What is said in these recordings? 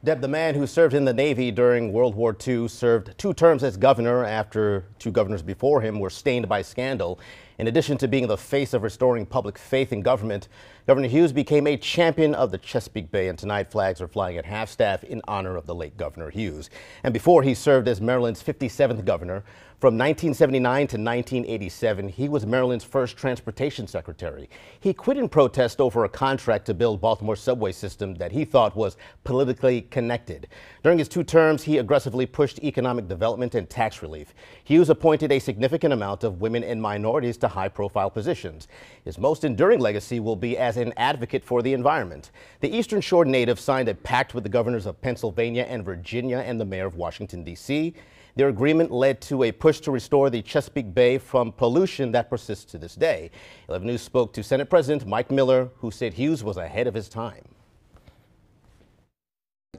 Deb, the man who served in the Navy during World War II served 2 terms as governor after 2 governors before him were stained by scandal. In addition to being the face of restoring public faith in government, Governor Hughes became a champion of the Chesapeake Bay, and tonight flags are flying at half-staff in honor of the late Governor Hughes. And before he served as Maryland's 57th governor, from 1979 to 1987, he was Maryland's first transportation secretary. He quit in protest over a contract to build Baltimore's subway system that he thought was politically connected. During his 2 terms, he aggressively pushed economic development and tax relief. Hughes appointed a significant amount of women and minorities to high-profile positions. His most enduring legacy will be as an advocate for the environment. The Eastern Shore native signed a pact with the governors of Pennsylvania and Virginia and the mayor of Washington, D.C. Their agreement led to a push to restore the Chesapeake Bay from pollution that persists to this day. 11 News spoke to Senate President Mike Miller, who said Hughes was ahead of his time.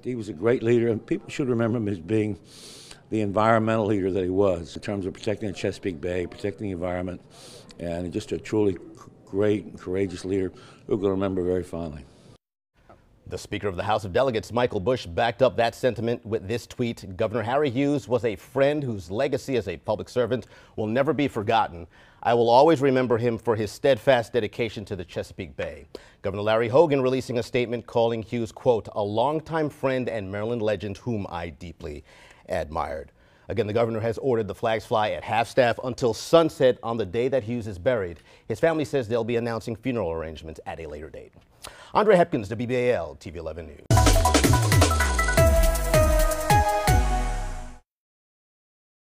He was a great leader, and people should remember him as being the environmental leader that he was in terms of protecting the Chesapeake Bay, protecting the environment, and just a truly great and courageous leader who we're going to remember very fondly. The Speaker of the House of Delegates, Michael Bush, backed up that sentiment with this tweet. Governor Harry Hughes was a friend whose legacy as a public servant will never be forgotten. I will always remember him for his steadfast dedication to the Chesapeake Bay. Governor Larry Hogan releasing a statement calling Hughes, quote, a longtime friend and Maryland legend whom I deeply admired. Again, the governor has ordered the flags fly at half-staff until sunset on the day that Hughes is buried. His family says they'll be announcing funeral arrangements at a later date. Andre Hepkins, WBAL TV 11 News.